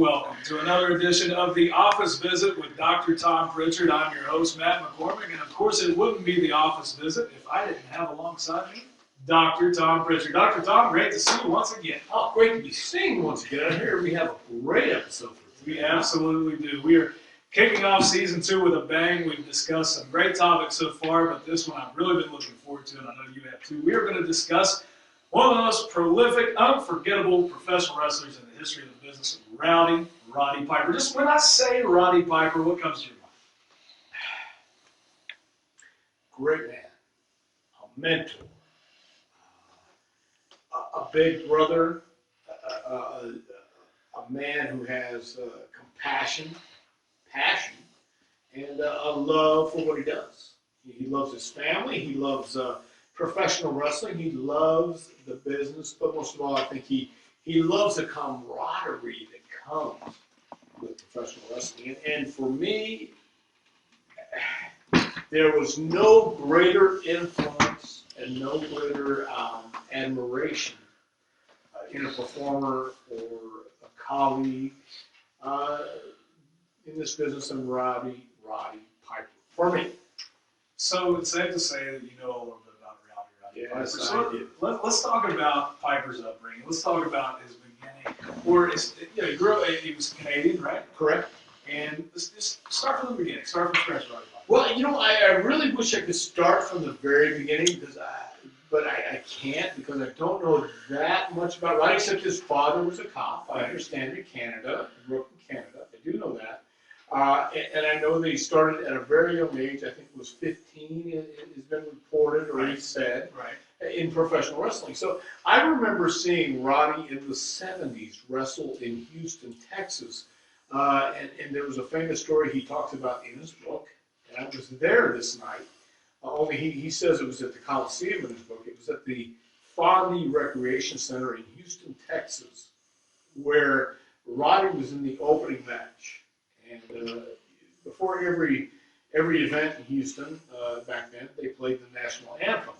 welcome to another edition of The Office Visit with Dr. Tom Pritchard. I'm your host, Matt McCormick, and of course it wouldn't be The Office Visit if I didn't have alongside me Dr. Tom Pritchard. Dr. Tom, great to see you once again. Oh, great to be seeing once again. Here we have a great episode for today. We absolutely do. We are kicking off season 2 with a bang. We've discussed some great topics so far, but this one I've really been looking forward to, and I know you have too. We are going to discuss one of the most prolific, unforgettable professional wrestlers in the history of the business, Roddy Piper. Just when I say Roddy Piper, what comes to your mind? Great man, a mentor, a big brother, a man who has compassion, passion, and a love for what he does. He loves his family. He loves professional wrestling. He loves the business, but most of all, I think he loves the camaraderie that comes with professional wrestling. And for me, there was no greater influence and no greater admiration in a performer or a colleague in this business than Roddy Piper. For me. So it's safe to say that you know a little bit about Roddy Piper. Yes, so I did. Let's talk about Piper's upbringing. Let's talk about his beginning. He grew up, he was Canadian, right? Correct. And let's just start from the beginning. Start from scratch, Roddy Piper. Well, I really wish I could start from the very beginning, but I can't because I don't know that much about Roddy, except his father was a cop. I understand in Canada, he grew up in Canada. I do know that. And I know that he started at a very young age. I think it was 15, it has been reported or he said, in professional wrestling. So I remember seeing Roddy in the 70s wrestle in Houston, Texas. And there was a famous story he talks about in his book. And I was there this night. Only he says it was at the Coliseum in his book. It was at the Fondy Recreation Center in Houston, Texas, where Roddy was in the opening match. And before every event in Houston back then, they played the national anthem.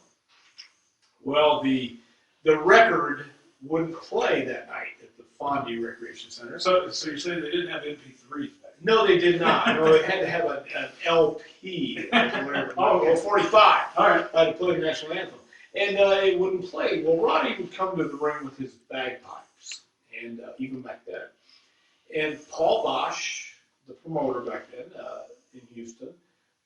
Well, the record wouldn't play that night at the Fondy Recreation Center. So you're saying they didn't have MP3s back then? No, they did not. No, they had to have an LP, or 45, All right, to play the national anthem. And it wouldn't play. Well, Roddy would come to the ring with his bagpipes, and even back then. And Paul Bosch, the promoter back then in Houston,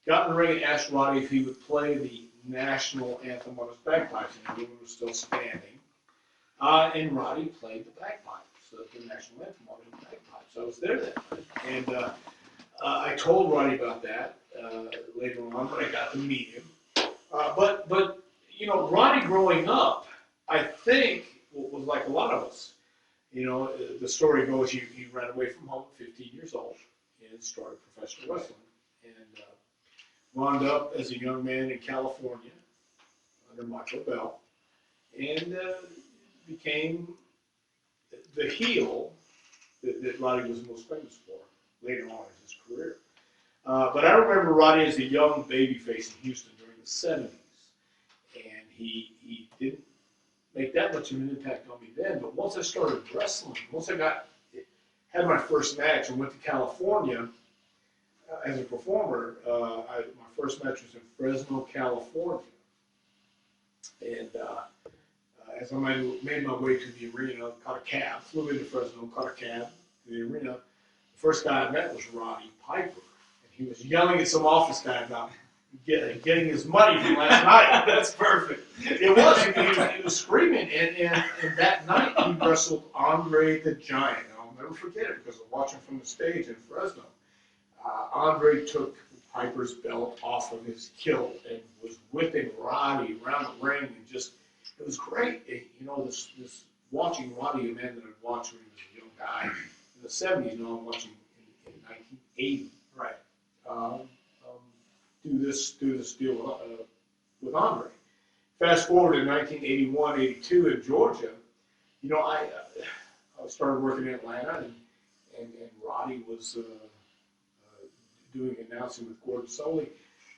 got in the ring and asked Roddy if he would play the national anthem on his bagpipes, and everyone was still standing. And Roddy played the bagpipes, the national anthem on his bagpipes. I was there that night. And I told Roddy about that later on when I got to meet him. But Roddy growing up, I think, was like a lot of us. The story goes he ran away from home at 15 years old and started professional wrestling. And wound up as a young man in California under Michael Bell and became the heel that Roddy was most famous for later on in his career. But I remember Roddy as a young babyface in Houston during the 70s. And he didn't make that much of an impact on me then. But once I started wrestling, once I had my first match and went to California as a performer, my first match was in Fresno, California. And as I made my way to the arena, caught a cab, flew into Fresno, caught a cab to the arena. The first guy I met was Roddy Piper. And he was yelling at some office guy about getting his money from last night. that's perfect. It was. He was screaming. And that night he wrestled Andre the Giant. And I'll never forget it because I watched him from the stage in Fresno. Andre took Piper's belt off of his kilt and was whipping Roddy around the ring, and it was great. This watching Roddy, a man that I'd watched when he was a young guy in the 70s, now I'm watching in 1980. Right. Do this deal with Andre. Fast forward to 1981, 82 in Georgia. I started working in Atlanta, and Roddy was doing announcing with Gordon Solie.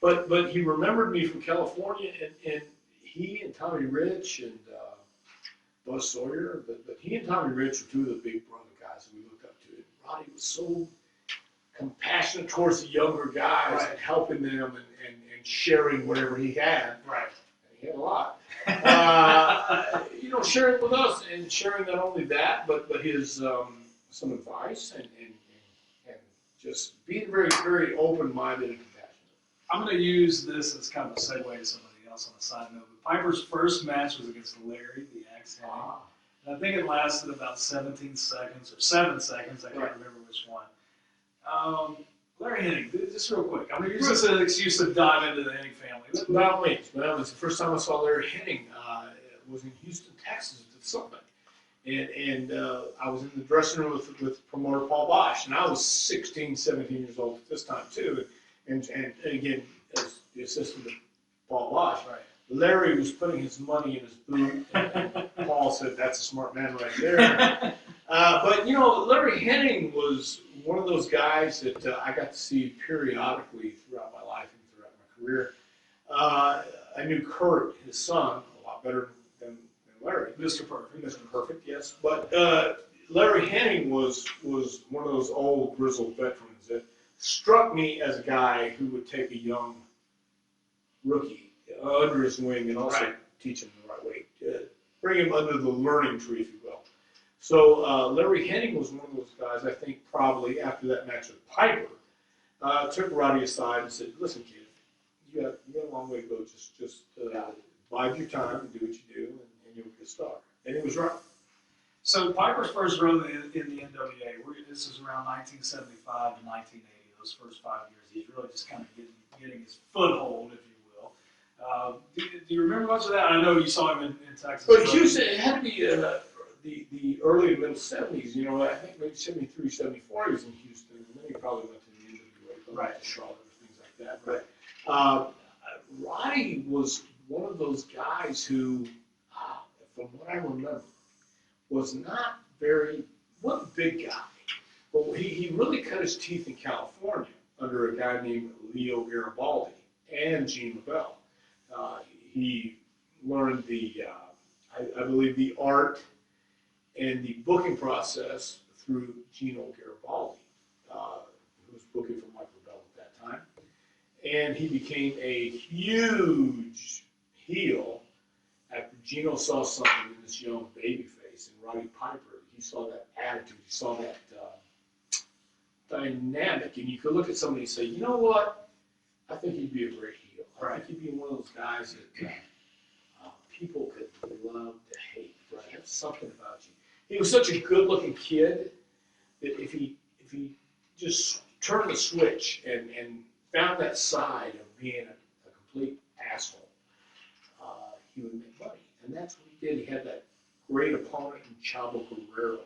But he remembered me from California, and he and Tommy Rich and Buzz Sawyer, but he and Tommy Rich were two of the big brother guys that we looked up to. Roddy was so compassionate towards the younger guys and helping them and sharing whatever he had. Right. He had a lot. Sharing with us and sharing not only that, but his some advice and just being very, very open-minded and compassionate. I'm going to use this as kind of a segue to somebody else on a side note. But Piper's first match was against Larry, the Axe Hennig. And I think it lasted about 17 seconds or 7 seconds. I can't remember which one. Larry Hennig, just real quick. I'm going to use this as an excuse to dive into the Hennig family. By all means, the first time I saw Larry Hennig was in Houston, Texas at Summit. And I was in the dressing room with promoter Paul Bosch, and I was 16, 17 years old at this time too. And again, as the assistant to Paul Bosch, Larry was putting his money in his boot, and Paul said, "That's a smart man right there." But Larry Hennig was one of those guys that I got to see periodically throughout my life and throughout my career. I knew Kurt, his son, a lot better than Larry. Mr. Perfect. Mr. Perfect, yes. But Larry Hennig was one of those old grizzled veterans that struck me as a guy who would take a young rookie under his wing and also teach him the right way, bring him under the learning tree, if you will. So Larry Hennig was one of those guys, I think probably after that match with Piper, took Roddy aside and said, "Listen, kid, you got a long way to go. Just bide your time and do what you do, and you'll be a star." And he was right. So Piper's first run in the NWA, this is around 1975 to 1980, those first 5 years. He's really just kind of getting his foothold, if you will. Do you remember much of that? I know you saw him in Texas. But Houston, it had to be the early and middle 70s. I think maybe 73, 74 he was in Houston, and then he probably went to the NWA, to Charlotte or things like that. But Roddy was one of those guys who, from what I remember, wasn't a big guy, but he really cut his teeth in California under a guy named Leo Garibaldi and Gene LaBelle. He learned I believe the art and the booking process through Gino Garibaldi, who was booking for Mike LaBelle at that time. And he became a huge heel after Gino saw something in this young babyface in Roddy Piper. He saw that attitude, he saw that dynamic, and you could look at somebody and say, "You know what? I think he'd be a great heel. I think he'd be one of those guys that people could love to hate. There's something about you." He was such a good-looking kid that if he just turned the switch and found that side of being a complete asshole, he would make money. And that's what he did. He had that great opponent in Chavo Guerrero,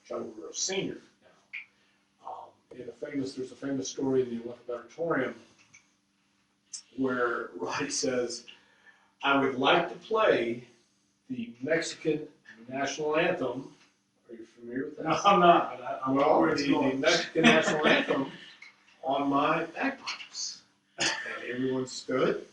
Chavo Guerrero Sr. now. There's a famous story in the Olympic Auditorium where Roddy says, "I would like to play the Mexican national anthem." Are you familiar with that? No, I'm not. The Mexican national anthem on my bagpipes. And everyone stood,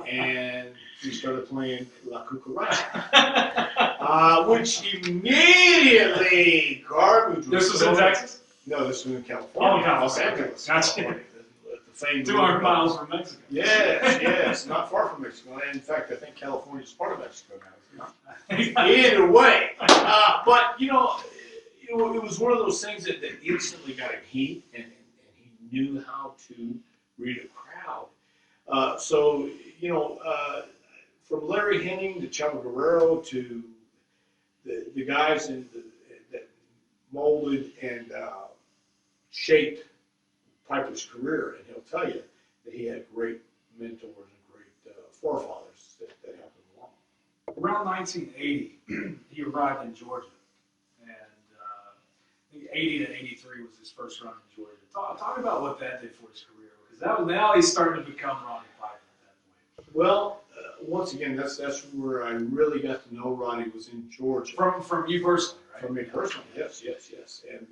and we started playing La Cucaracha, which immediately garbage. This was in Texas? No, this was in California. Los Angeles. Gotcha. The famed 200 miles from Mexico. Yes, not far from Mexico. In fact, I think California is part of Mexico now. Either way, but it was one of those things that instantly got him heat, and he knew how to read a crowd. From Larry Hennig to Chavo Guerrero to the guys that molded and shaped Piper's career, and he'll tell you that he had great mentors and great forefathers that helped him along. Around 1980, he arrived in Georgia, and I think 80 to 83 was his first run in Georgia. Talk about what that did for his career, because now he's starting to become Roddy Piper at that point. Well, once again, that's where I really got to know Roddy, was in Georgia. From you personally, right? From me personally, yes. And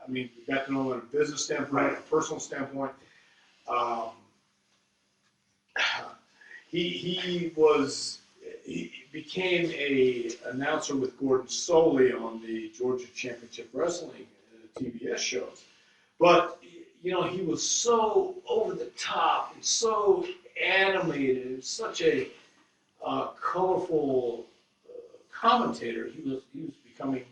we got to know him on a business standpoint, a personal standpoint. He became an announcer with Gordon Solie on the Georgia Championship Wrestling TBS shows. But, you know, he was so over the top and so animated and such a colorful commentator. He was becoming,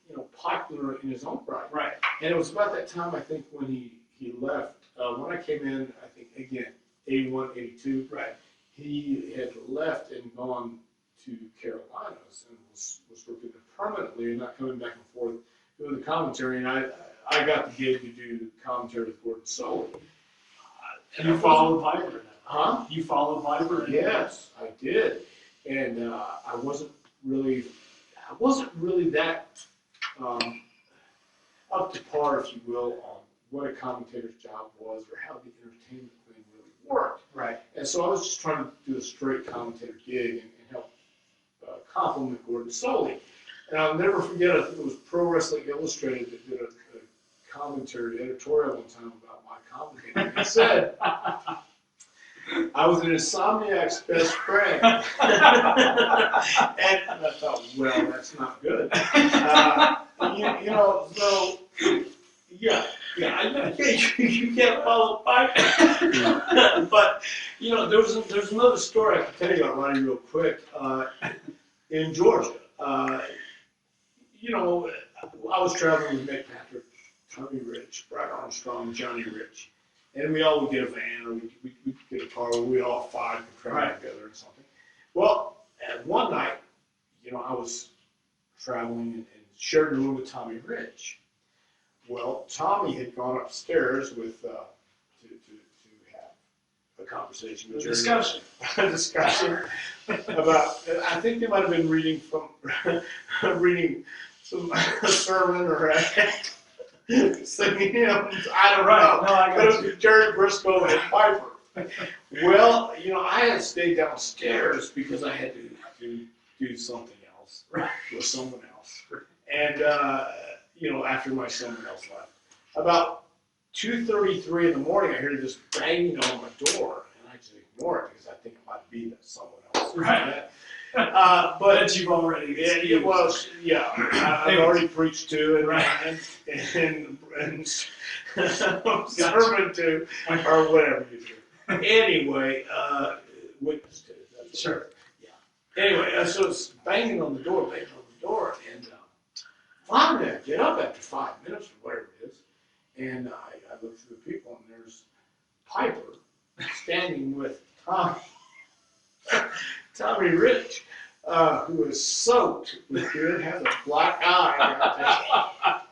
you know, popular in his own right. Right. And it was about that time, I think, when he left. When I came in, I think, again, 81, 82. Right. He had left and gone to Carolinas and was working there permanently and not coming back and forth doing the commentary. And I got the gig to do the commentary with Gordon Soley. And you followed Piper in that. Huh? You followed Piper in that. Yes, I did. And I wasn't really that up to par, if you will, on what a commentator's job was or how the entertainment thing really worked. Right. And so I was just trying to do a straight commentator gig and help compliment Gordon Soley. And I'll never forget, I think it was Pro Wrestling Illustrated that did a commentary editorial one time about my commentating. It said, I was an insomniac's best friend. And I thought, well, that's not good. You know, so, yeah, you can't follow Piper. But, you know, there's another story I can tell you about Ronnie real quick. In Georgia, you know, I was traveling with Nick Patrick, Tommy Rich, Brad Armstrong, Johnny Rich. And we all would get a van or we'd get a car where we all five could travel together or something. Well, one night, you know, I was traveling and shared a room with Tommy Rich. Well, Tommy had gone upstairs with to have a conversation with Jerry. A discussion about, I think they might have been reading reading some sermon or singing hymns. I don't know. No, I But it got you. was Jerry Briscoe and Piper. Well, you know, I had stayed downstairs because I had to do something else with someone else. And, you know, after someone else left. About 2:33 in the morning, I hear this banging on my door. And I just ignore it because I think it might be that someone else. Right. But you've already. it was, yeah. I've already preached to and sermon to, or whatever you do. Anyway, witness to. Sure. Yeah. Anyway, so it's banging on the door, and finally I get up after 5 minutes or whatever it is, and I look through the people, and there's Piper standing with Tommy Rich, who is soaked with beer, has a black eye.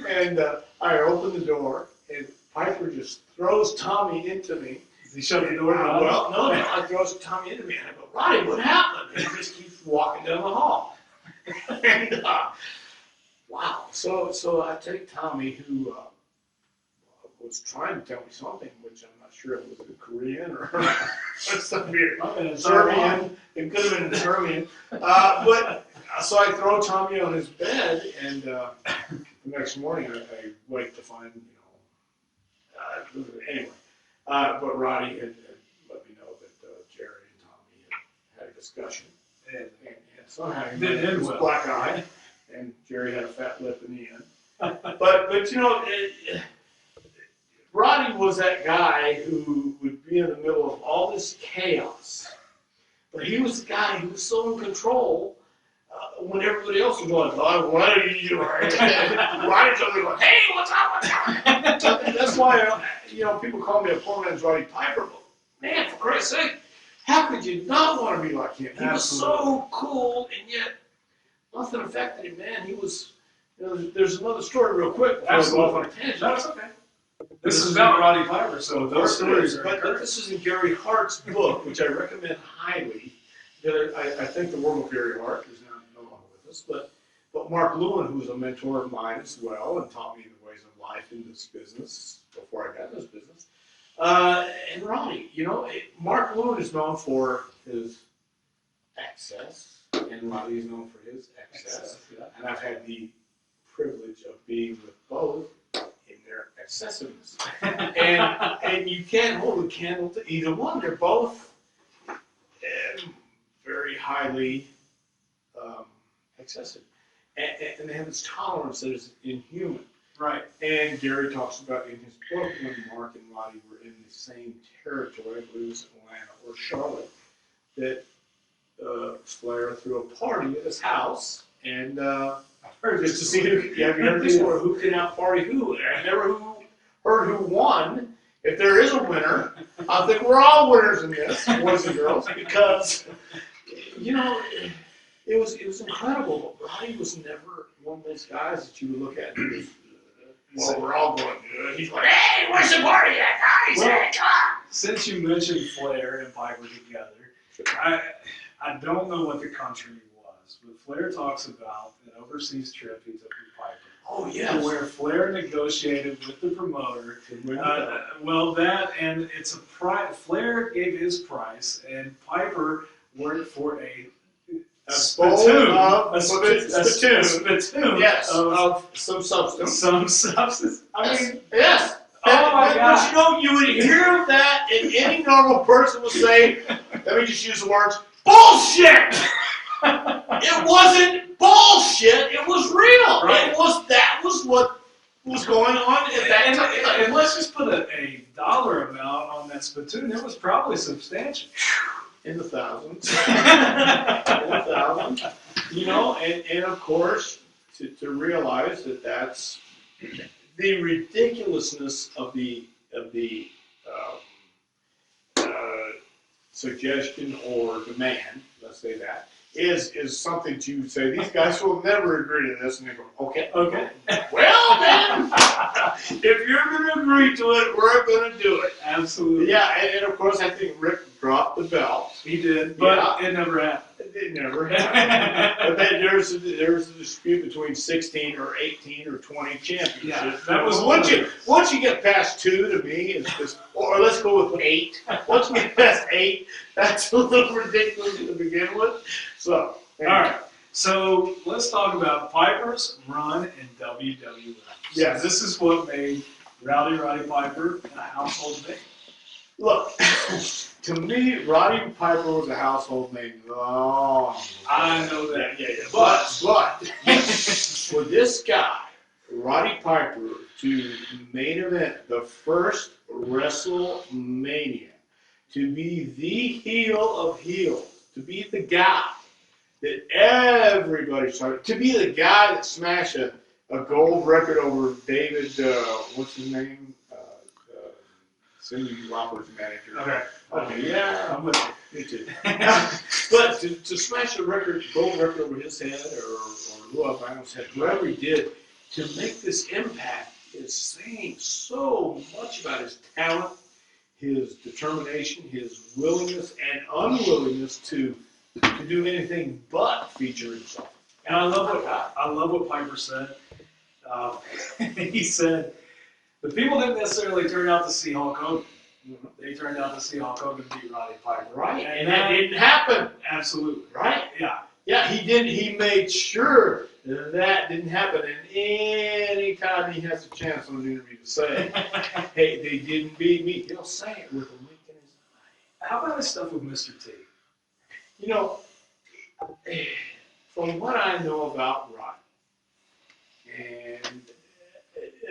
And I open the door, and Piper just throws Tommy into me. Does he shut the door? Well, no, I throws Tommy into me, and I go, Roddy, what happened? And he just keeps walking down the hall. And wow. So I take Tommy, who was trying to tell me something, which I'm not sure if it was in Korean or some weird Serbian. It could have been in Serbian. But so I throw Tommy on his bed, and the next morning I wake to find, anyway. But Roddy had let me know that Jerry and Tommy had a discussion, and somehow he Didn't end his well. black eye, and Jerry had a fat lip in the end. But you know, Roddy was that guy who would be in the middle of all this chaos, but he was the guy who was so in control. When everybody else was going, what are you doing? Roddy's over there going, hey, what's up? That's why, people call me a poor man's Roddy Piper. But man, for Christ's sake, how could you not want to be like him? He was so cool, and yet nothing affected him, man. He was, there's another story real quick. Absolutely. That's okay. This is about Roddy Piper, so those stories are. But this is in Gary Hart's book, which I recommend highly. I think the work of Gary Hart is no longer with us, but Mark Lewin, who was a mentor of mine as well, and taught me the ways of life in this business before I got in this business. And Roddy, Mark Lewin is known for his excess, and Roddy is known for his excess. Yeah. And I've had the privilege of being with both in their excessiveness. and you can't hold a candle to either one. They're both very highly excessive. and they have this tolerance that is inhuman. Right. And Gary talks about in his book when Mark and Roddy were in the same territory, I believe it was Atlanta or Charlotte, that Flair threw a party at his house, and just to see who, have you heard this story? Who can out-party who? I never heard who won. If there is a winner, I think we're all winners in this, boys and girls, because, you know, it was incredible. But Roddy was never one of those guys that you would look at and just, well, we're all going good. He's going, hey, where's the party at? Nice, hey, come on. Since you mentioned Flair and Piper together, I don't know what the country was, but Flair talks about an overseas trip he took with Piper. Oh, yes. Where Flair negotiated with the promoter. Well, that, and it's a price. Flair gave his price, and Piper worked for a spittoon. A spittoon. Yes, of some substance. Some substance. I mean, yes. Oh my God. But you would hear that, and any normal person would say, let me just use the words, bullshit! It wasn't bullshit, it was real. Right. That was what was going on at that time. And let's just put a dollar amount on that spittoon. It was probably substantial. In the thousands. In the thousands. You know, and of course, to realize that that's the ridiculousness of the suggestion or demand, let's say that, is something to say, these guys will never agree to this, and they go, okay. Well then, if you're going to agree to it, we're going to do it. Absolutely. Yeah, and of course I think Rick dropped the belt. He did, but it never happened. It never happened. But then there's a dispute between 16 or 18 or 20 championships. Yeah, that was once you get past 2, to me, or let's go with 8. Once you get past 8, that's a little ridiculous to begin with. So, all right. So let's talk about Piper's run in WWF. Yes. This is what made Roddy Piper a household name. Look, to me, Roddy Piper was a household name. Oh, I know that. Yeah. But for this guy, Roddy Piper, to main event the first WrestleMania, to be the heel of heels, to be the guy that everybody started, to be the guy that smashed a gold record over David, what's his name? Cindy Lauper's manager. Okay, yeah, I'm with you. Me too. But to smash a gold record over his head, or Lou Albano's head, whatever he did, to make this impact is saying so much about his talent, his determination, his willingness and unwillingness to do anything but feature himself. And I love what Piper said. He said, the people didn't necessarily turn out to see Hulk Hogan. They turned out to see Hulk Hogan beat Roddy Piper. Right, and that didn't happen. Absolutely. Right? Yeah. Yeah, he did. He made sure that didn't happen. And any time he has a chance on the interview to say, hey, they didn't beat me, he'll say it with a wink in his eye. How about his stuff with Mr. T? You know, from what I know about Roddy, and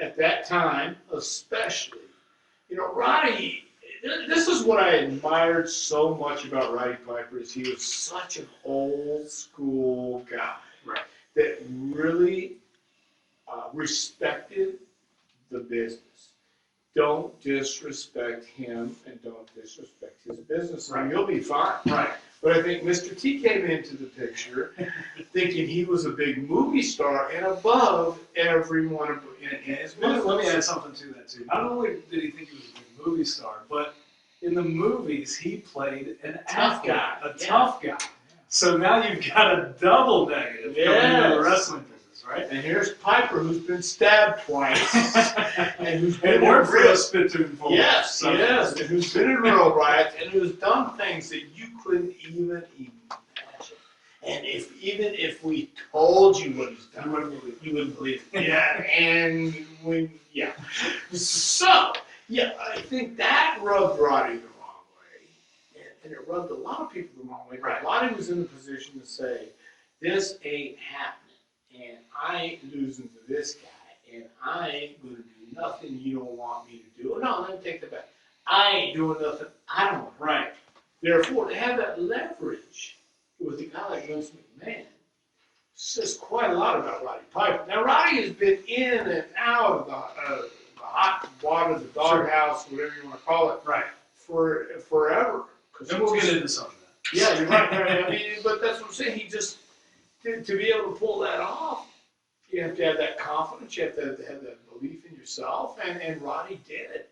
at that time especially, you know, Roddy, this is what I admired so much about Roddy Piper, is he was such an old school guy, right, that really respected the business. Don't disrespect him and don't disrespect his business, and you'll be fine. Right. But I think Mr. T came into the picture thinking he was a big movie star and above everyone in his business. Let me add something to that, too. Not only did he think he was a big movie star, but in the movies, he played an Tough athlete, guy. a tough guy. So now you've got a double negative coming into the wrestling business, right? And here's Piper, who's been stabbed twice, and who's been It worked for a spittoon for yes, and who's been in real riots, and who's done things that you couldn't even imagine. And even if we told you what he's done, you wouldn't believe it. So, yeah, I think that rubbed Roddy the wrong way, and it rubbed a lot of people the wrong way. Right. Roddy was in the position to say, "This ain't happening," and I ain't losing to this guy, and I ain't going to do nothing you don't want me to do. No, let me take that back. I ain't doing nothing I don't want. Right. Therefore, to have that leverage with a guy like Vince McMahon says quite a lot about Roddy Piper. Now, Roddy has been in and out of the hot water, the doghouse, whatever you want to call it, Right. for forever. And we'll get into some of that. Yeah, you're right. I mean, but that's what I'm saying. He just to be able to pull that off, you have to have that confidence. You have to have that belief in yourself, and Roddy did it.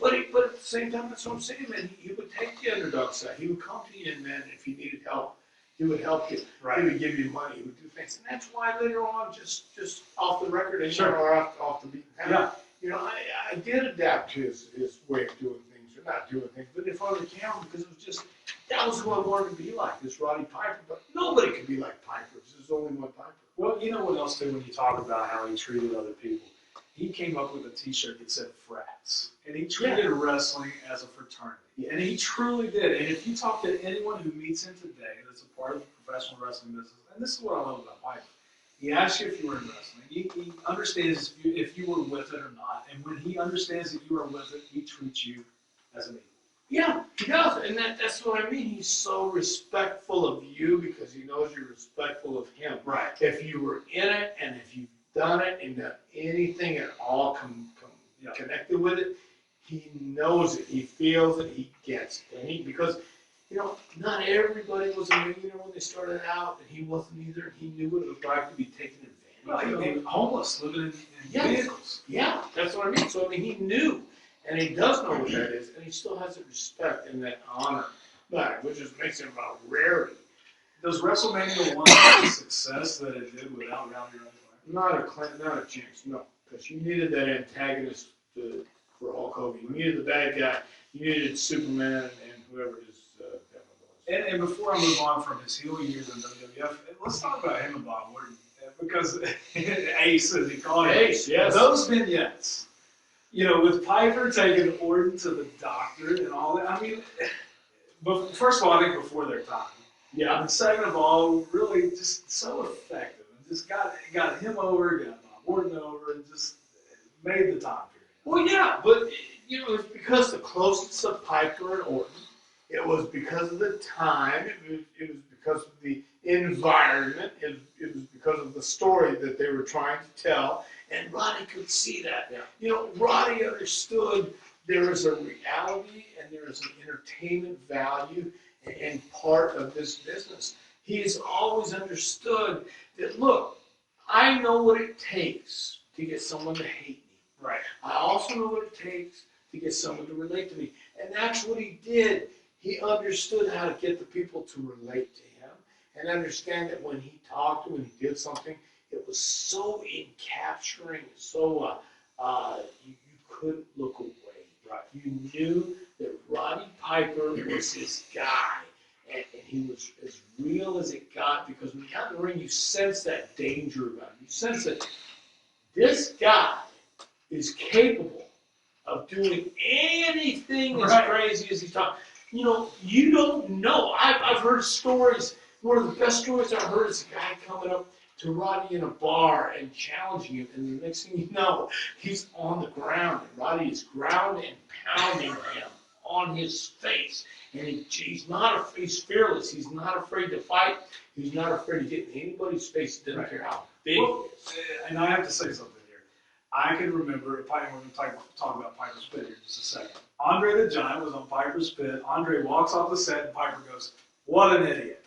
But at the same time, that's what I'm saying, man. He would take the underdog side. He would come to you, and man, if you needed help, he would help you. Right. He would give you money. He would do things, and that's why later on, just off the record, and Sure. or off the beaten path. Yeah. You know, I did adapt to his way of doing things, or not doing things, but in front of the camera, because it was just, that was who I wanted to be like, this Roddy Piper. But nobody could be like Piper. There's only one Piper. Well, you know what else, too, when you talk about how he treated other people? He came up with a T-shirt that said frats. And he treated wrestling as a fraternity. And he truly did. And if you talk to anyone who meets him today that's a part of the professional wrestling business, and this is what I love about Piper, he asks you if you were in wrestling. He understands if you were with it or not. And when he understands that you are with it, he treats you as an equal. Yeah, he does, and that's what I mean. He's so respectful of you because he knows you're respectful of him. Right. If you were in it, and if you've done it, and done anything at all connected with it, he knows it, he feels it, he gets it. And because, you know, not everybody was a millionaire when they started out, and he wasn't either. He knew what it was like to be taken advantage of. Well, he was homeless, living in vehicles. Yeah, that's what I mean. So, I mean, he knew. And he does know what that is, and he still has that respect and that honor back, which just makes him a rarity. Does WrestleMania 1 have the success that it did without Rowdy Roddy Piper? Not a chance, no. Because you needed that antagonist for Hulk Hogan. You needed the bad guy. You needed Superman and whoever his devil was. And before I move on from his heel years in WWF, let's talk about him and Bob Orton. Because Ace, as he called it. Ace, yes. Those vignettes. You know, with Piper taking Orton to the doctor and all that. I mean, but first of all, I think before their time. Yeah. And second of all, really just so effective. And just got him over, got Bob Orton over, and just made the time period. Well, yeah, but, you know, it's because the closeness of Piper and Orton. It was because of the time. It was because of the environment. It was because of the story that they were trying to tell. And Roddy could see that. Yeah. You know, Roddy understood there is a reality and there is an entertainment value and part of this business. He has always understood that, look, I know what it takes to get someone to hate me. Right. I also know what it takes to get someone to relate to me. And that's what he did. He understood how to get the people to relate to him and understand that when he talked, when he did something, it was so encapturing, so you couldn't look away. Right. You knew that Roddy Piper was his guy, and he was as real as it got, because when you got in the ring, you sense that danger about him. You sense that this guy is capable of doing anything as crazy as he's talking. You know, you don't know. I've heard stories. One of the best stories I've heard is a guy coming up to Roddy in a bar and challenging him, and the next thing you know, he's on the ground, and Roddy is ground and pounding him on his face, and he's fearless. He's not afraid to fight. He's not afraid to get in anybody's face. Doesn't care how big he is. And I have to say something here. I can remember, we're going to talk about Piper's Pit here in just a second. Andre the Giant was on Piper's Pit. Andre walks off the set, and Piper goes, "What an idiot."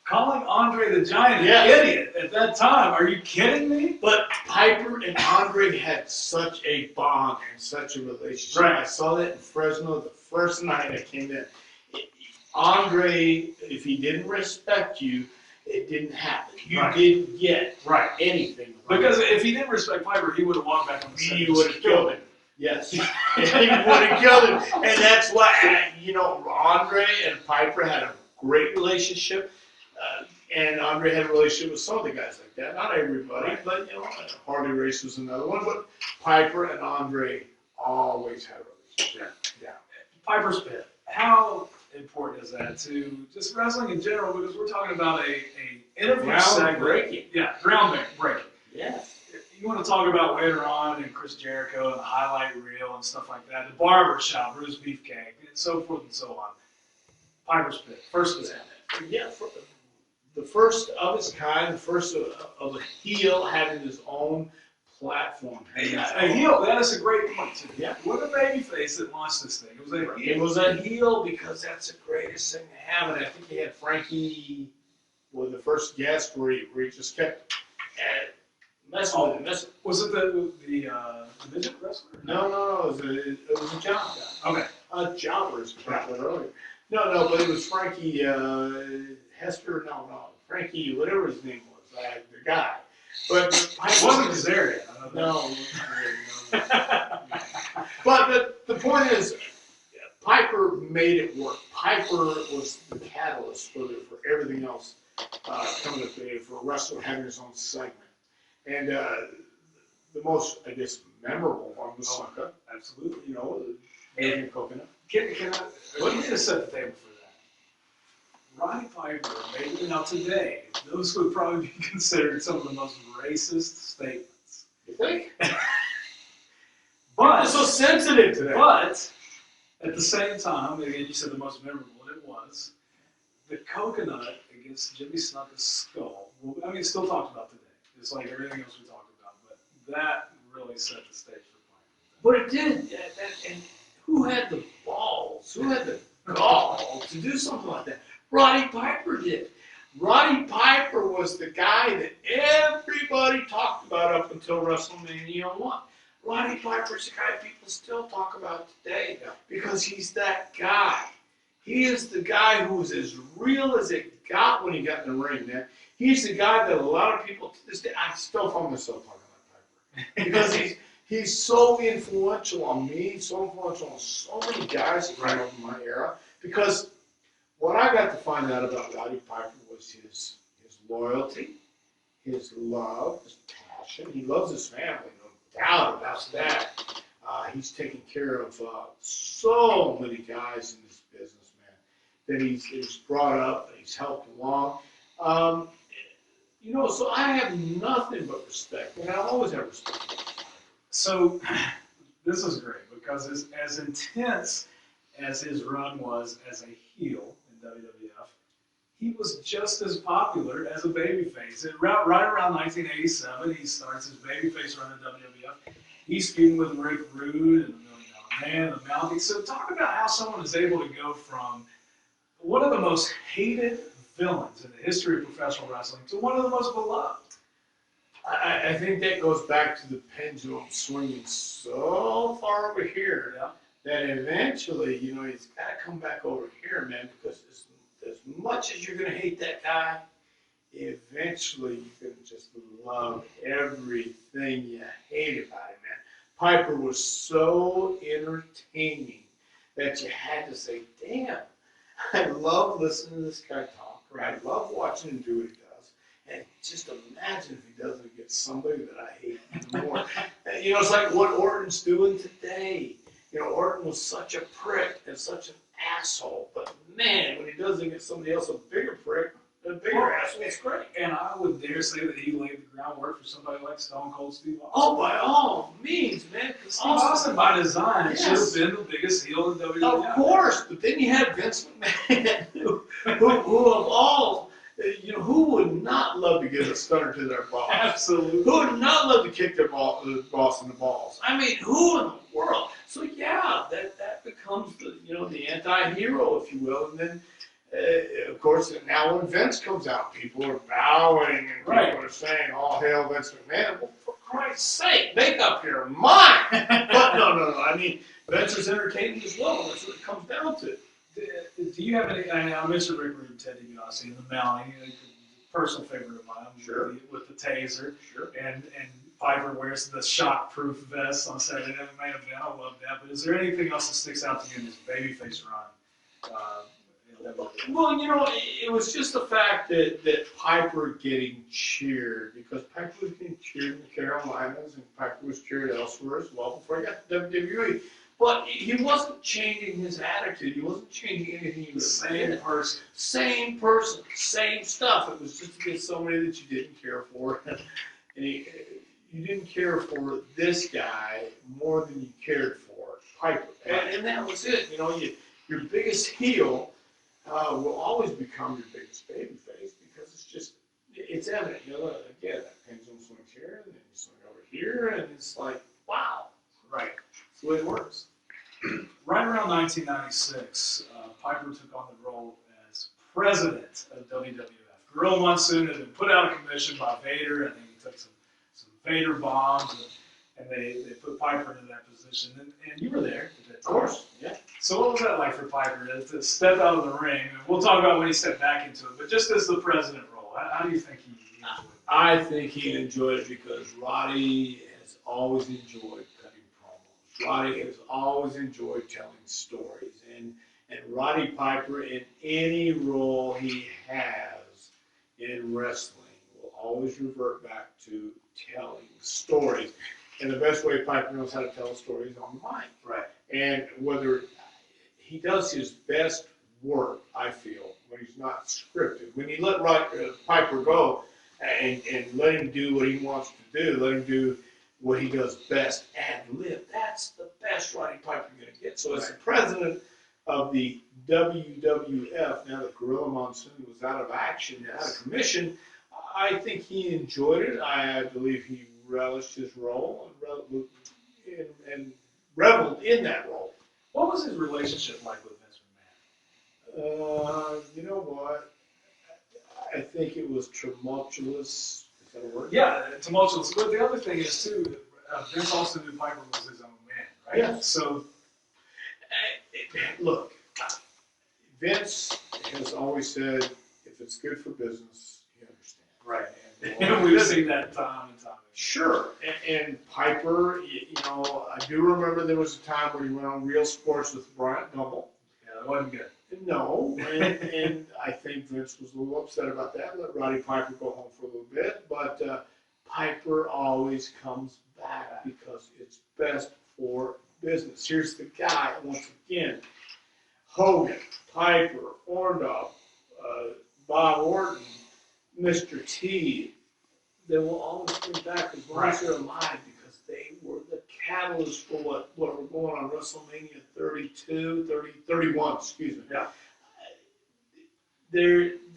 Calling Andre the Giant an idiot at that time. Are you kidding me? But Piper and Andre had such a bond and such a relationship. Right. I saw that in Fresno the first night I came in. Andre, if he didn't respect you, it didn't happen. You didn't get anything. Because if he didn't respect Piper, he would have walked back on the set. He would have killed him. Yes. He would have killed him. And that's why, you know, Andre and Piper had a great relationship. And Andre had a relationship with some of the guys like that. Not everybody, but, you know, Harley Race was another one. But Piper and Andre always had a relationship. Yeah. Piper's Pit. How important is that to just wrestling in general? Because we're talking about a interview segment. Groundbreaking. Yeah, groundbreaking. Yes. You want to talk about later on and Chris Jericho and the highlight reel and stuff like that, the barber shop, Bruce Beefcake, and so forth and so on. Piper's Pit, first of that. Yeah, the first of its kind, the first of a heel having his own platform. A heel, that is a great point too. Yeah. What a babyface that launched this thing. It was a heel. It was a heel because that's the greatest thing to have. And I think he had Frankie, was the first guest where he just kept messing with him. Was it the midget wrestler? No, it was a job guy. Okay. Jobbers, earlier. No, but it was Frankie Hester. No, Frankie, whatever his name was, the guy. But It wasn't Kazarian. No. But the point is, Piper made it work. Piper was the catalyst for everything else coming up there, for a wrestler having his own segment. And the most, I guess, memorable one was Sucka. Absolutely. You know, the coconut. Let me just set the table for that. Roddy Piper, maybe now today, those would probably be considered some of the most racist statements. You think? But I'm so sensitive today. But at the same time, again, you said the most memorable, and it was the coconut against Jimmy Snuka's skull. Well, I mean, it's still talked about today. It's like everything else we talked about, but that really set the stage for Piper. But it did. And who had the balls? Who had the gall to do something like that? Roddy Piper did. Roddy Piper was the guy that everybody talked about up until WrestleMania 1. Roddy Piper's the guy people still talk about today because he's that guy. He is the guy who's as real as it got when he got in the ring, man. He's the guy that a lot of people to this day, I still find myself talking about Piper. Because he's so influential on me, so influential on so many guys that came up in my era. Because what I got to find out about Roddy Piper was his loyalty, his love, his passion. He loves his family, no doubt about that. He's taken care of so many guys in this business, man, that he's brought up, and he's helped along. So I have nothing but respect, and I always have respect. So this is great because as intense as his run was as a heel in WWF, he was just as popular as a babyface. Right around 1987, he starts his babyface run in WWF. He's feuding with Rick Rude and the $1 Million Man and the Mountie. So talk about how someone is able to go from one of the most hated villains in the history of professional wrestling to one of the most beloved. I think that goes back to the pendulum swinging so far over here that eventually, he's got to come back over here, man, because as much as you're going to hate that guy, eventually you're going to just love everything you hate about him, man. Piper was so entertaining that you had to say, damn, I love listening to this guy talk, right? I love watching him do what he does. And just imagine if he does it against somebody that I hate even more. It's like what Orton's doing today. Orton was such a prick and such an asshole. But man, when he does it against somebody else, a bigger prick, a bigger asshole, it's great. And I would dare say that he laid the groundwork for somebody like Stone Cold Steve Austin. Oh, by all means, man. Steve Austin, by design, should have been the biggest heel in WWE. Of course, but then you had Vince McMahon, who of all... who would not love to give a stunner to their boss? Absolutely. Who would not love to kick their boss in the balls? I mean, who in the world? So yeah, that becomes the anti-hero, if you will. And then, of course, now when Vince comes out, people are bowing and people are saying, "All hail Vince McMahon." Well, for Christ's sake, make up your mind. But no. I mean, Vince is entertaining as well. That's what it comes down to. Do you have any? I mentioned Rick Rude, Ted DiBiase, and the Mountie, personal favorite of mine. Sure. With the taser. Sure. And Piper wears the shock-proof vest on Saturday Night Main Event. I love that. But is there anything else that sticks out to you in this babyface run? Well, it was just the fact that Piper getting cheered, because Piper was getting cheered in the Carolinas, and Piper was cheered elsewhere as well before he got to WWE. But he wasn't changing his attitude. He wasn't changing anything he The was same saying. person. Same person, same stuff. It was just to get somebody that you didn't care for. And you didn't care for this guy more than you cared for Piper. And that was it. You know, your biggest heel will always become your biggest baby face because it's evident. You know, again, that pendulum swings here, and then you swing over here, and it's like, wow. Right. That's the way it works. Right around 1996, Piper took on the role as president of WWF. Gorilla Monsoon had been put out of commission by Vader. I think he took some Vader bombs, and they put Piper into that position. And you were there at that Of time. course, yeah. So what was that like for Piper to step out of the ring? And we'll talk about when he stepped back into it, but just as the president role, how do you think he enjoyed it? I think he enjoyed it because Roddy has always enjoyed cutting promos. Roddy has always enjoyed telling stories. And Roddy Piper, in any role he has in wrestling, will always revert back to telling stories. And the best way Piper knows how to tell a story is on the mic. Right. And whether he does his best work, I feel, when he's not scripted. When you let Piper go and let him do what he wants to do, let him do what he does best, ad lib, that's the best Roddy Piper you're going to get. So as the president of the WWF, now that Gorilla Monsoon was out of action, out of commission, I think he enjoyed it. I believe he relished his role and reveled in that role. What was his relationship like with Vince McMahon? You know what? I think it was tumultuous. Is that a word? Yeah, tumultuous. But the other thing is, too, Vince also knew Piper was his own man, right? Yeah. So, Look, Vince has always said, if it's good for business, he understands. right. And We've seen that time and time again. Sure. And Piper, you know, I do remember there was a time where he went on Real Sports with Bryant Gumbel. Yeah, that wasn't good. No, and I think Vince was a little upset about that. Let Roddy Piper go home for a little bit, but Piper always comes back because it's best for business. Here's the guy, once again, Hogan, Piper, Orndorff, Bob Orton, Mr. T. They will always bring back as long as they're alive because they were the catalyst for what we're going on WrestleMania 31, excuse me. Yeah.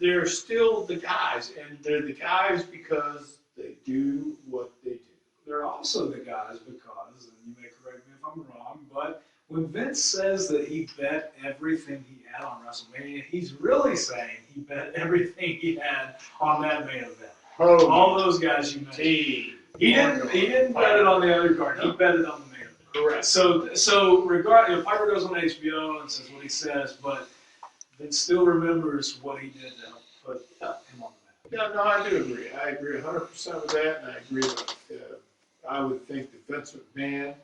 They're still the guys, and they're the guys because they do what they do. They're also the guys because, and you may correct me if I'm wrong, but when Vince says that he bet everything he had on WrestleMania, he's really saying he bet everything he had on that main event. Hogan, All those guys you mentioned. T. He didn't bet it on the other card. He bet it on the main event. Correct. So Piper goes on HBO and says what he says, but Vince still remembers what he did to help put him on the map. Yeah, no, I do agree. I agree 100% with that, and I agree that I would think that Vince McMahon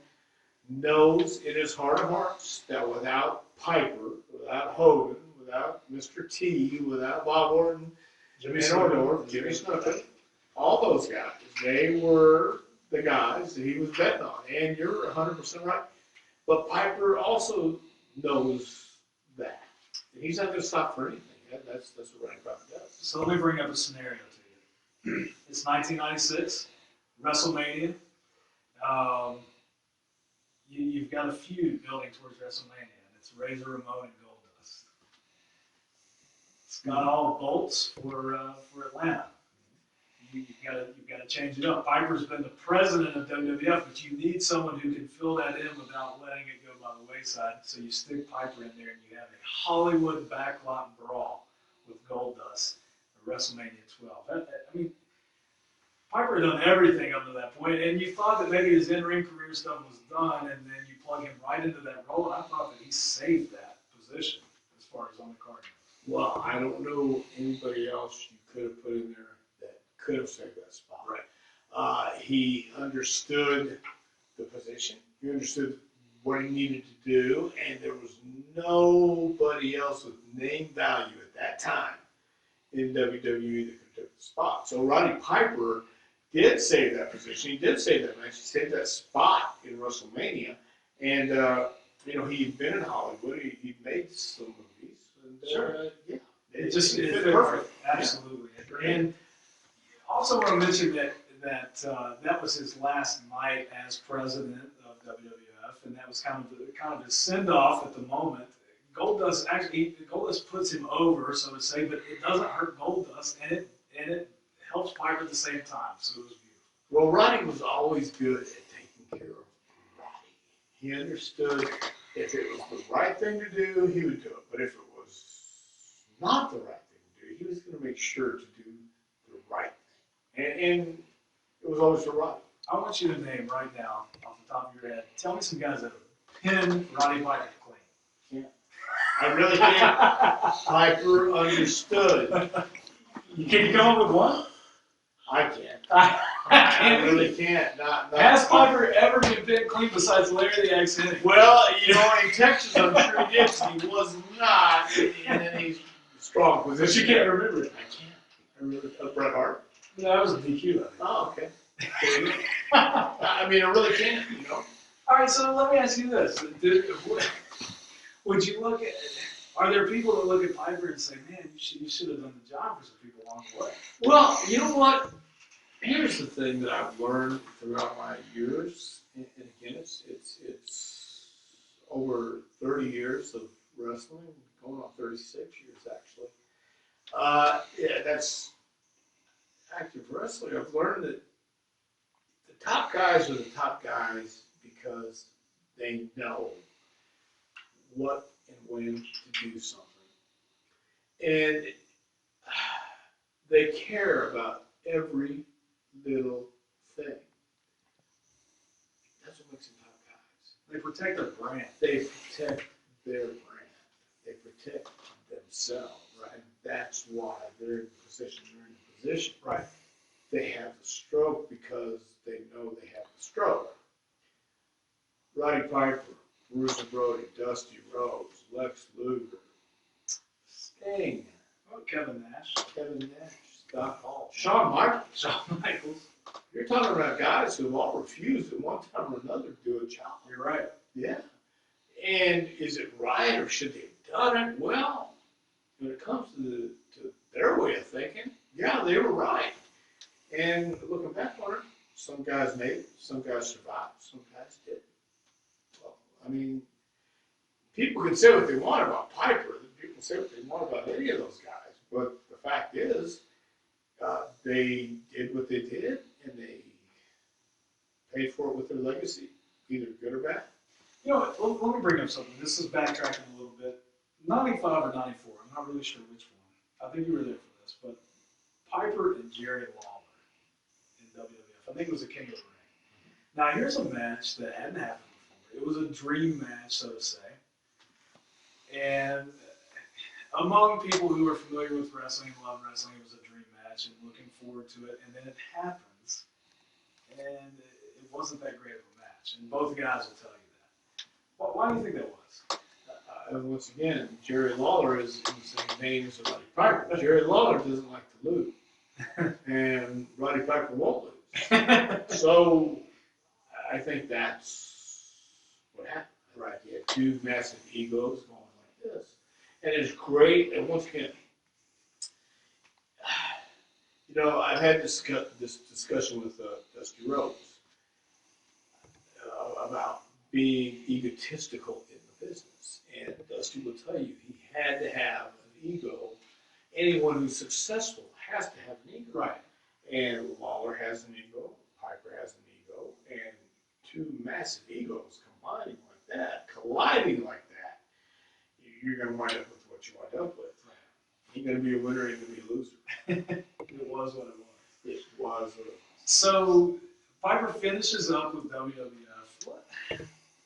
knows in his heart of hearts that without Piper, without Hogan, without Mr. T, without Bob Orton, Jimmy Snuka, all those guys, they were the guys that he was betting on. And you're 100% right. But Piper also knows that. And he's not going to stop for anything. That's what Roddy Piper does. So let me bring up a scenario to you. It's 1996, WrestleMania. You've got a feud building towards WrestleMania, and it's Razor Ramon and Goldust. It's got all bolts for Atlanta. You've got to change it up. Piper's been the president of WWF, but you need someone who can fill that in without letting it go by the wayside. So you stick Piper in there, and you have a Hollywood backlot brawl with Goldust at WrestleMania 12. I mean, Piper had done everything up to that point, and you thought that maybe his in-ring career stuff was done, and then you plug him right into that role, and I thought that he saved that position as far as on the card. Well, I don't know anybody else you could have put in there that could have saved that spot. Right. He understood the position. He understood what he needed to do, and there was nobody else with name value at that time in WWE that could have took the spot. So Roddy Piper did save that position. He did save that match. He saved that spot in WrestleMania. And you know, he'd been in Hollywood. He'd made some movies. And, Sure. yeah. It fit fit perfect. Absolutely. Yeah. And also want to mention that was his last night as president of WWF, and that was kind of his send off at the moment. Goldust puts him over, so to say, but it doesn't hurt Goldust, and it helps Piper at the same time. So it was beautiful. Well, Roddy was always good at taking care of Roddy. He understood if it was the right thing to do, he would do it. But if it was not the right thing to do, he was going to make sure to do the right thing. And it was always for Roddy. I want you to name right now, off the top of your head, tell me some guys that have pinned Roddy Piper clean. I really can't. Piper understood. Can you come up with one? I can't. I I really can't. Not Has Piper ever been pinned clean besides Larry the X-Hennig? Well, you know, in Texas, I'm sure he did. He was not in any strong But position. you can't remember it. I can't. I really. Bret Hart. No, that was a DQ. I think. Oh, okay. I mean, I really can't. You know. All right, so let me ask you this: would you look at? Are there people that look at Piper and say, "Man, you should have done the job for some people along the way"? Well, you know what? Here's the thing that I've learned throughout my years, and again, it's over 30 years of wrestling, going on 36 years actually. Yeah, that's active wrestling. I've learned that the top guys are the top guys because they know what and when to do something, and they care about every little thing. That's what makes them top guys. They protect their brand. They protect their brand. They protect themselves. Right. And that's why they're in the position they're in the position. Right. They have the stroke because they know they have the stroke. Roddy Piper, Bruiser Brody, Dusty Rhodes, Lex Luger, Sting, Kevin Nash, Scott Hall, Shawn Michaels. Shawn Michaels. You're talking about guys who all refused at one time or another to do a job. You're right. Yeah. And is it right or should they have done it? Well, when it comes to their way of thinking, yeah, they were right. And looking back on it, some guys made it, some guys survived, some guys didn't. Well, I mean, people can say what they want about Piper. People can say what they want about any of those guys. But the fact is, they did what they did, and they paid for it with their legacy, either good or bad. You know what? Let me bring up something. This is backtracking a little bit. 95 or 94, I'm not really sure which one. I think you were there for this, but Piper and Jerry Lawler in WWF. I think it was a King of the Ring. Now, here's a match that hadn't happened before. It was a dream match, so to say. And among people who are familiar with wrestling and love wrestling, it was a dream match and looking forward to it. And then it happens, and it wasn't that great of a match. And both guys will tell you that. Why do you think that was? Once again, Jerry Lawler is in the same vein as Roddy Piper. Jerry Lawler doesn't like to lose, and Roddy Piper won't lose. So I think that's what happened. Right, you had two massive egos going like this, and it's great. And once again, you know, I've had this discussion with Dusty Rhodes about being egotistical in the business. And Dusty will tell you he had to have an ego. Anyone who's successful has to have an ego. Right. And Lawler has an ego, Piper has an ego, and two massive egos combining like that, colliding like that, you're going to wind up with what you wind up with. You're going to be a winner, you're going to be a loser. It was what it was. It was what it was. So Piper finishes up with WWF.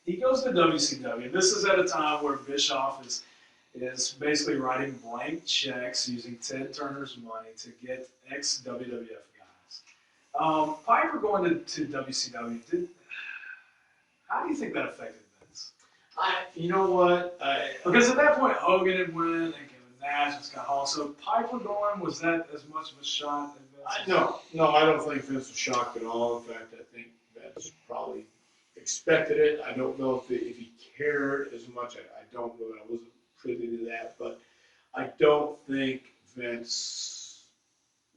He goes to WCW. This is at a time where Bischoff is basically writing blank checks using Ted Turner's money to get ex-WWF guys. Piper going to WCW, how do you think that affected Vince? You know what? Because at that point, Hogan had won, and Kevin Nash and Scott Hall. So Piper going, was that as much of a shock as Vince? No, I don't think Vince was shocked at all. In fact, I think Vince probably expected it. I don't know if he cared as much. I don't know. I wasn't privy to that, but I don't think Vince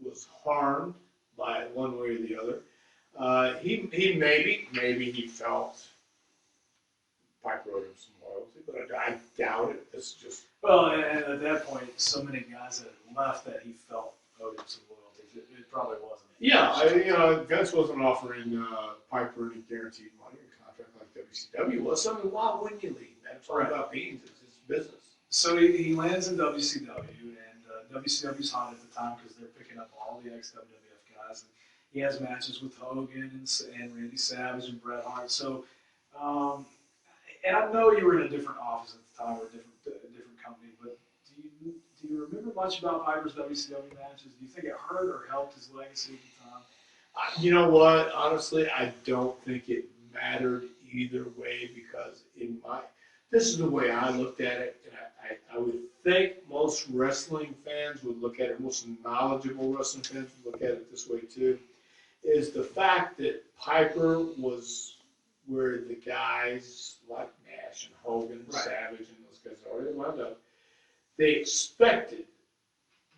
was harmed by it one way or the other. He maybe he felt Piper owed him some loyalty, but I doubt it. It's just Well, and at that point, so many guys had left that he felt owed him some loyalty. It probably wasn't. Vince wasn't offering Piper any guaranteed money or contract like WCW was. So I mean, why wouldn't you leave, man? It's all about beans. It's his business. So he lands in WCW, and WCW's hot at the time because they're picking up all the ex-WWF guys. And he has matches with Hogan and Randy Savage and Bret Hart. So, and I know you were in a different office at the time or a different company, but do you remember much about Piper's WCW matches? Do you think it hurt or helped his legacy at the time? You know what? Honestly, I don't think it mattered either way because this is the way I looked at it, and I would think most wrestling fans would look at it, most knowledgeable wrestling fans would look at it this way too, is the fact that Piper was where the guys like Nash and Hogan, Savage, and those guys already wound up. They expected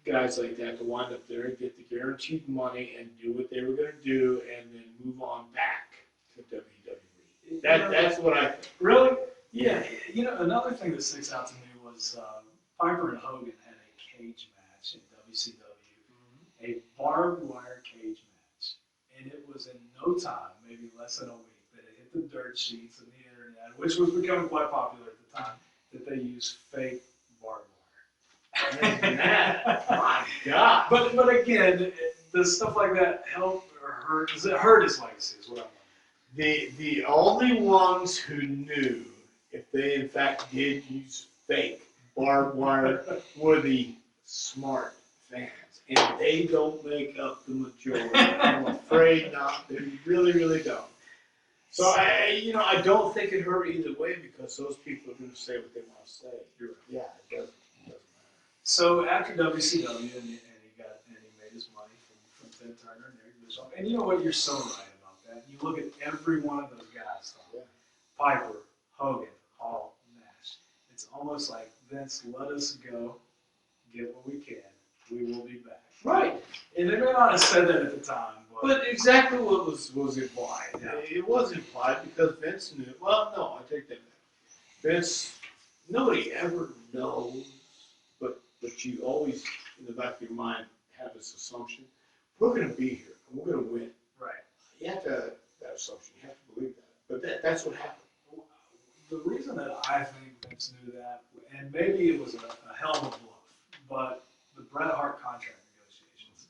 guys like that to wind up there and get the guaranteed money and do what they were going to do and then move on back to WWE. That's what I think. Really? Yeah. Another thing that sticks out to me was Piper and Hogan had a cage match in WCW, a barbed wire cage match, and it was in no time, maybe less than a week, that it hit the dirt sheets and the internet, which was becoming quite popular at the time, that they used fake barbed wire. My God! But again, does stuff like that help or hurt? Does it hurt his legacy? Is what I'm wondering. The only ones who knew if they in fact did use fake barbed wire were the smart fans, and they don't make up the majority. I'm afraid not. They really, really don't. So I don't think it hurt either way because those people are going to say what they want to say. You're right. Yeah, it doesn't matter. So after WCW, and he made his money from Ted Turner and Eric Bischoff. And you know what? You're so right about that. You look at every one of those guys, Tom, Piper, Hogan, Hall, Nash. It's almost like Vince, let us go, get what we can. We will be back. Right. And they may not have said that at the time, but exactly what was implied. Yeah. It was implied because Vince knew. Well, no, I take that back. Vince, nobody ever knows, but you always, in the back of your mind, have this assumption. We're going to be here, and we're going to win. Right. You have to have that assumption. You have to believe that. But that's what happened. The reason that I think Vince knew that, and maybe it was a hell of a bluff, but the Bret Hart contract negotiations,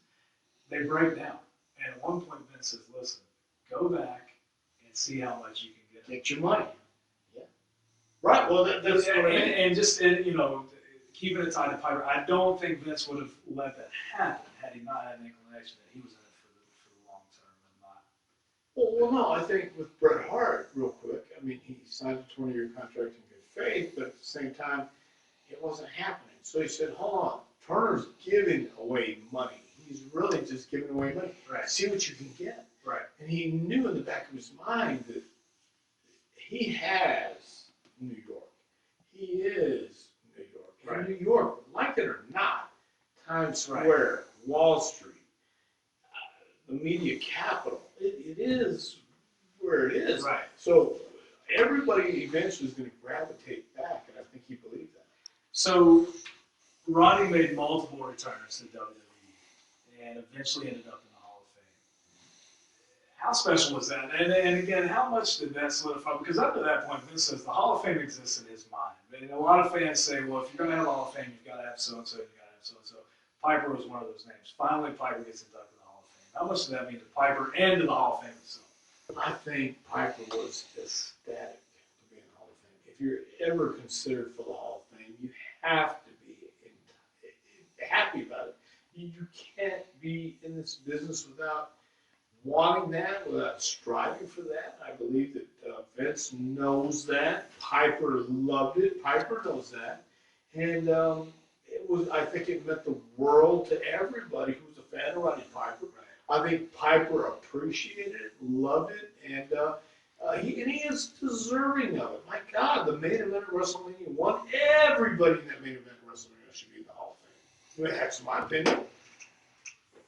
they break down. And at one point, Vince says, listen, go back and see how much you can get. Get your money. Yeah. Right. Well, that's what I mean. And just, keeping it tied to Piper, I don't think Vince would have let that happen had he not had an inclination that he was in it for the long term and not. Well, no, I think with Bret Hart, real quick, I mean, he signed a 20-year contract in good faith, but at the same time, it wasn't happening. So he said, hold on, Turner's giving away money. He's really just giving away money. Right. See what you can get. Right. And he knew in the back of his mind that he has New York. He is New York. Right. And New York, like it or not, Times Square, Wall Street, the media capital, it is where it is. Right. So everybody eventually is going to gravitate back, and I think he believed that. So Roddy made multiple returns to WWE and eventually ended up in the Hall of Fame. How special was that? And again, how much did that solidify? Because up to that point, Vince says the Hall of Fame exists in his mind. And a lot of fans say, well, if you're going to have a Hall of Fame, you've got to have so-and-so, you've got to have so-and-so. Piper was one of those names. Finally, Piper gets inducted in the Hall of Fame. How much did that mean to Piper and to the Hall of Fame itself? I think Piper was ecstatic to be in the Hall of Fame. If you're ever considered for the Hall of Fame, you have to be happy about it. You can't be in this business without wanting that, without striving for that. I believe that Vince knows that. Piper loved it. Piper knows that. And I think it meant the world to everybody who was a fan of Roddy Piper. I think Piper appreciated it, loved it, and He is deserving of it. My God, the main event of WrestleMania won. Everybody in that main event of WrestleMania should be in the Hall of Fame. That's my opinion.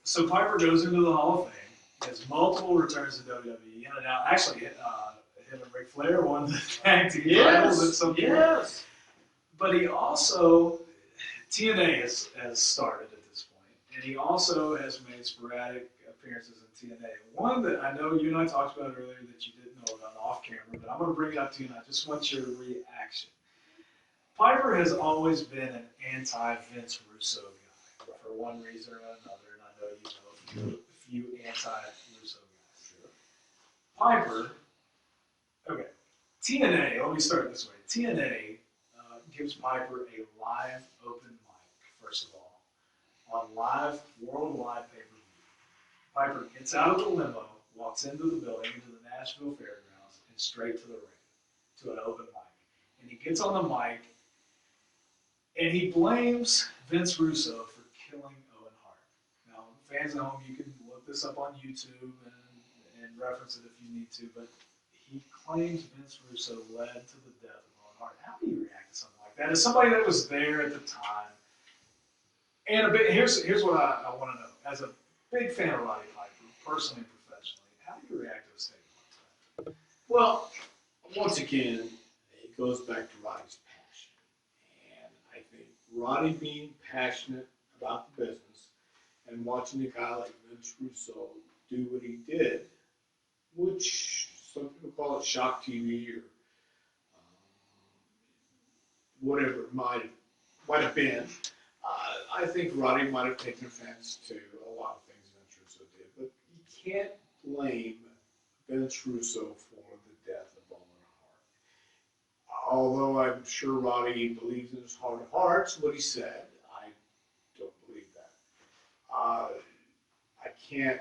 So Piper goes into the Hall of Fame. He has multiple returns to WWE. In and out. Actually, him and Ric Flair won the tag team titles at some point. Yes. But he also, TNA has started at this point, and he also has made sporadic appearances in TNA. One that I know you and I talked about earlier that you didn't know about off camera, but I'm going to bring it up to you, and I just want your reaction. Piper has always been an anti-Vince Russo guy for one reason or another, and I know you know a few anti-Russo guys. Sure. Piper, okay, TNA, let me start this way. TNA gives Piper a live open mic, first of all, on live, worldwide pay-per-view. Piper gets out of the limo, walks into the building, into the Nashville Fairgrounds, and straight to the ring, to an open mic. And he gets on the mic, and he blames Vince Russo for killing Owen Hart. Now, fans at home, you can look this up on YouTube and reference it if you need to, but he claims Vince Russo led to the death of Owen Hart. How do you react to something like that? As somebody that was there at the time, and here's what I want to know. As a big fan of Roddy Piper, personally and professionally, how do you react to a statement like that? Well, once again, it goes back to Roddy's passion. And I think Roddy being passionate about the business and watching a guy like Vince Russo do what he did, which some people call it shock TV or whatever it might have been. I think Roddy might have taken offense to a lot of things Vince Russo did, but you can't blame Vince Russo for the death of Owen Hart. Although I'm sure Roddy believes in his heart of hearts what he said, I don't believe that. I can't.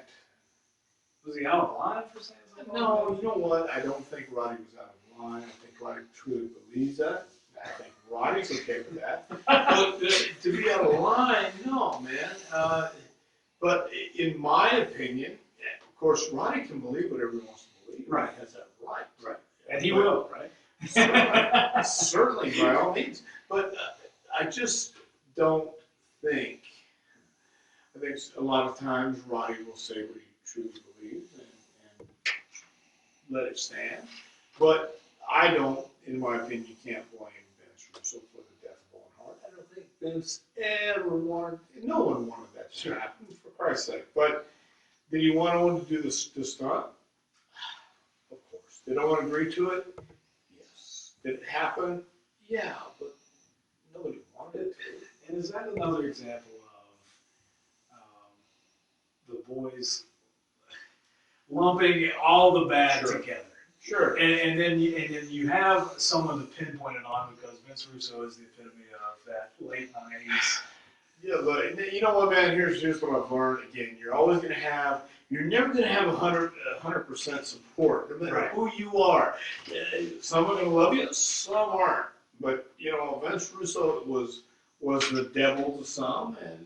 Was he out of line for saying something? No, you know what? I don't think Roddy was out of line. I think Roddy truly believes that. I think Roddy's okay with that. But to be out of line, no, man. But in my opinion, of course, Roddy can believe whatever he wants to believe. Right. He has that right. Right. And he will, right? Certainly, by all means. But I just don't think. I think a lot of times Roddy will say what he truly believes and let it stand. But I don't, in my opinion, you can't blame Vince Russo for the death of Owen Hart. I don't think Vince ever wanted, no one wanted that to happen, for Christ's sake. But did he want Owen to do the stunt? Of course. Did Owen agree to it? Yes. Did it happen? Yeah, but nobody wanted it to. And is that another example of the boys lumping all the bad Sure. together? Sure. And then you have someone to pinpoint it on because Vince Russo is the epitome of that late 90s. Yeah, but you know what, man? Here's what I've learned. Again, you're never going to have 100% support, no matter Right. who you are. Some are going to love you, some aren't. But you know, Vince Russo was the devil to some and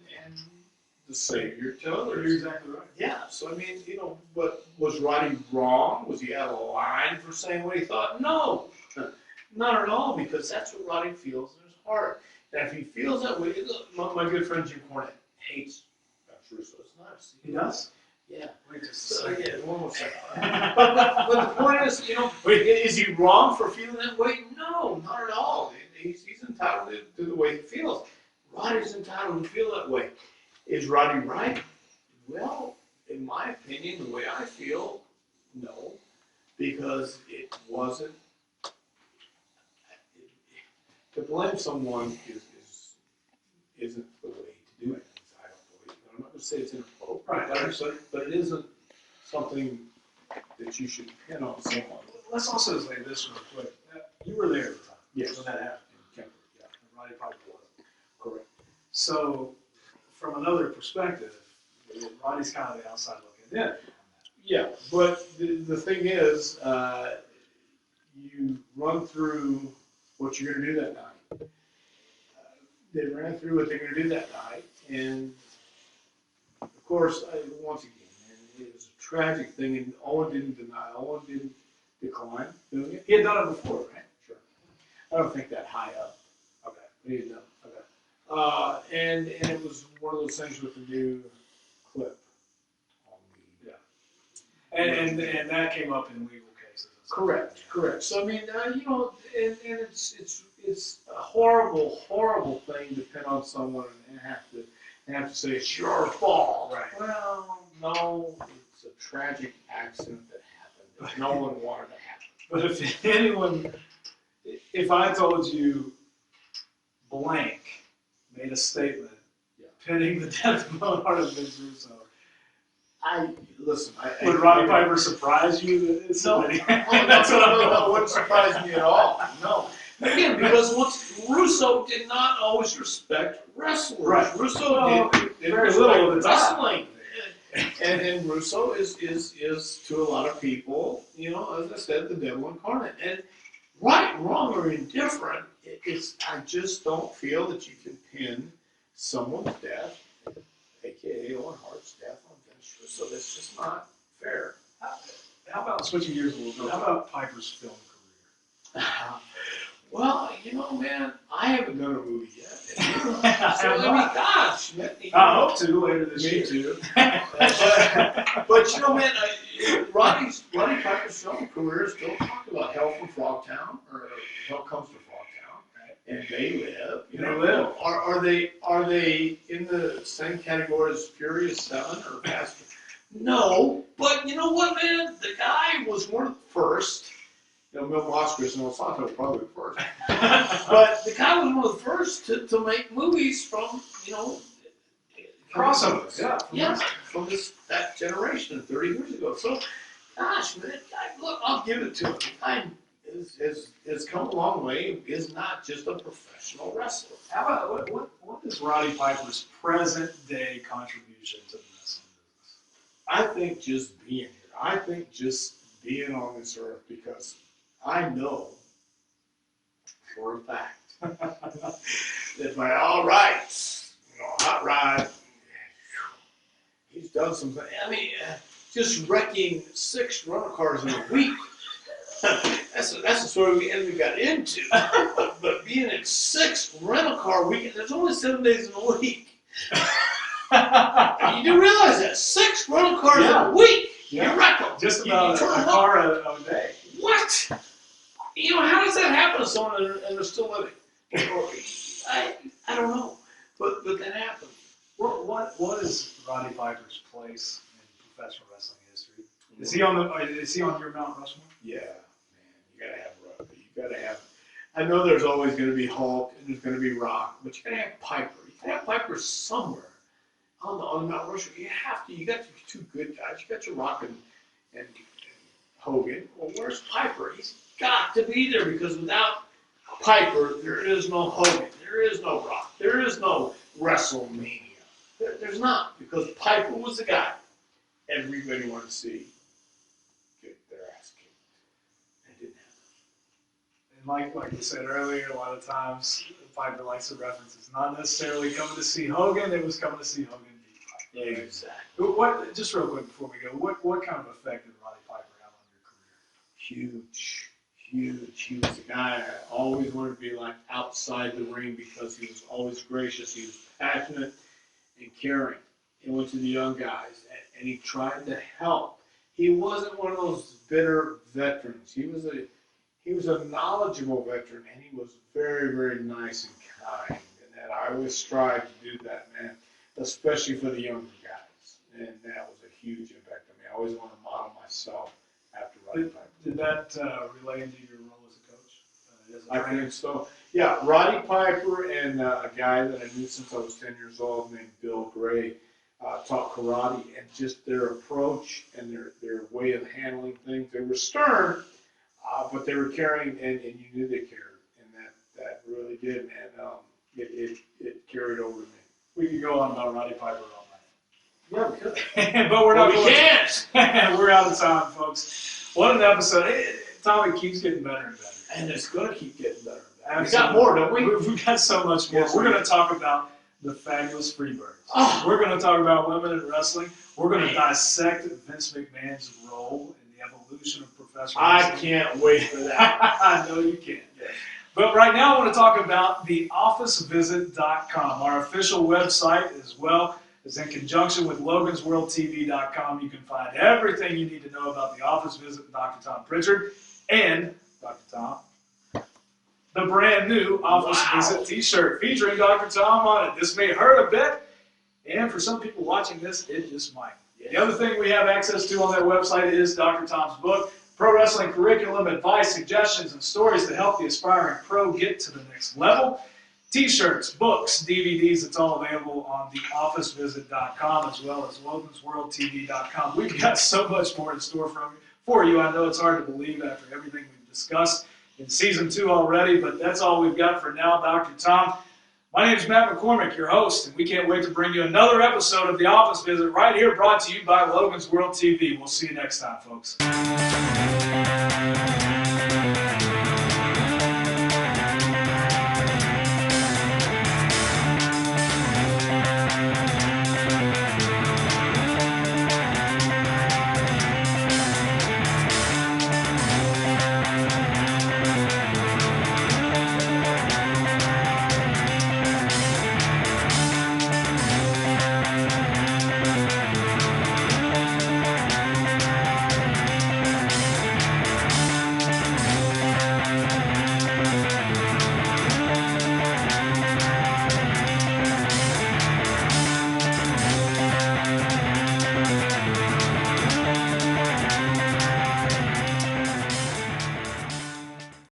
the savior to You're others. exactly right. Yeah. So I mean, you know, but was Roddy wrong? Was he out of line for saying what he thought? No, not at all. Because that's what Roddy feels in his heart. And if he feels that way, look, my good friend Jim Cornette hates Vince Russo. It's nice. He does? Yeah. Wait just a So, second. yeah, one more second. but the point is, you know, is he wrong for feeling that way? No, not at all. He's entitled to the way he feels. Roddy's entitled to feel that way. Is Roddy right? Well, in my opinion, the way I feel, no, because it wasn't. To blame someone isn't the way to do it. I don't believe. I'm not going to say it's inappropriate, Right. but it isn't something that you should pin on someone. Let's also say this real quick. You were there at the time. Yes. When that happened. Yeah. And Roddy probably wasn't. Correct. So, from another perspective, Roddy's kind of the outside looking in. Yeah, but the thing is, you run through what you're going to do that night. They ran through what they're going to do that night, and of course, once again, it was a tragic thing, and Owen didn't deny. Owen didn't decline doing it. He had done it before, right? Sure. I don't think that high up. Okay. But he had done it. And it was one of those things with the new clip on the. And that came up in legal cases. Correct. So I mean, and it's a horrible thing to pin on someone and have to say it's your fault. Right. Well, no, it's a tragic accident that happened that no one wanted to happen. But if I told you blank made a statement pinning the death of Leonardo Vince Russo, would Roddy Piper surprise you? That it's somebody? That's what I'm going No, it wouldn't surprise me at all. No. Again, because Russo did not always respect wrestlers. Right. Russo did very little of the time. wrestling. And Russo is to a lot of people, as I said, the devil incarnate. And right, wrong, or indifferent, I just don't feel that you can pin someone's death, aka Owen Hart's death, on Vince Russo. That's just not fair. How about switching gears a little bit? How about Piper's film career? Well, man, I haven't done a movie yet. So, gosh, I hope to later this year. Me too. But man, Roddy Piper's film career still talking about Hell from Frogtown, or Hell Comes to Frogtown, and They Live. They Live. Are they in the same category as Furious 7 or Fast? No, but you know what, man? The guy was one of the first. Mil Moskowitz and Osato were probably the first. But the guy was one of the first to make movies from, crossovers. From that generation 30 years ago. So, gosh, man, look, I'll give it to him. The guy has come a long way. Is not just a professional wrestler. How about what is Roddy Piper's present day contribution to the wrestling business? I think just being here. I think just being on this earth, because I know for a fact that by all rights, Hot Rod, he's done something. I mean, just wrecking 6 rental cars in a week. That's the story we got into. But being at 6 rental car weekends, there's only 7 days in a week. You do realize that 6 rental cars in a week. Yeah. You wreck them. Just about a car a day. What? How does that happen to someone and they're still living? I don't know, but that happens. What is Roddy Piper's place in professional wrestling history? Is he on your Mount Rushmore? Yeah, man, you gotta have Roddy. You gotta have. I know there's always going to be Hulk and there's going to be Rock, but you gotta have Piper. You gotta have Piper somewhere on the Mount Rushmore. You have to. You got your 2 good guys. You got your Rock and Hogan. Well, where's Piper? He's got to be there, because without Piper, there is no Hogan, there is no Rock, there is no WrestleMania. There's not, because Piper was the guy everybody wanted to see get their ass kicked. It didn't happen. And like we said earlier, a lot of times Piper likes to reference it's not necessarily coming to see Hogan; it was coming to see Hogan beat Piper. Exactly. Just real quick before we go, what kind of effect did Roddy Piper have on your career? Huge. He was the guy I always wanted to be like outside the ring, because he was always gracious. He was passionate and caring. He went to the young guys and he tried to help. He wasn't one of those bitter veterans. He was a knowledgeable veteran, and he was very, very nice and kind. And I always strive to do that, man, especially for the younger guys. And that was a huge impact on me. I always want to model myself after Roddy Piper. Did that relay into your role as a coach? I think so. Yeah, Roddy Piper and a guy that I knew since I was 10 years old named Bill Gray taught karate, and just their approach and their way of handling things. They were stern, but they were caring, and you knew they cared, and that really did, and it carried over to me. We could go on about Roddy Piper all night. Yeah, we could. But we're not. We can't. We're out of time, folks. What an episode. Tommy keeps getting better and better. And it's going to keep getting better. Absolutely. We got more, don't we? We've got so much more. Yes, we're going to talk about the fabulous Freebirds. Oh. We're going to talk about women in wrestling. We're going to dissect Vince McMahon's role in the evolution of professional professor. I can't wait for that. I know you can. But right now I want to talk about theofficevisit.com, our official website, as well as in conjunction with logansworldtv.com. You can find everything you need to know about the Office Visit with Dr. Tom Pritchard and Dr. Tom, the brand new Office Visit t-shirt featuring Dr. Tom on it. This may hurt a bit, and for some people watching this, it just might. The other thing we have access to on that website is Dr. Tom's book, Pro Wrestling Curriculum, Advice, Suggestions, and Stories to help the aspiring pro get to the next level. T-shirts, books, DVDs, it's all available on theofficevisit.com as well as logansworldtv.com. We've got so much more in store for you. I know it's hard to believe after everything we've discussed in Season 2 already, but that's all we've got for now, Dr. Tom. My name is Matt McCormick, your host, and we can't wait to bring you another episode of The Office Visit right here, brought to you by Logan's World TV. We'll see you next time, folks.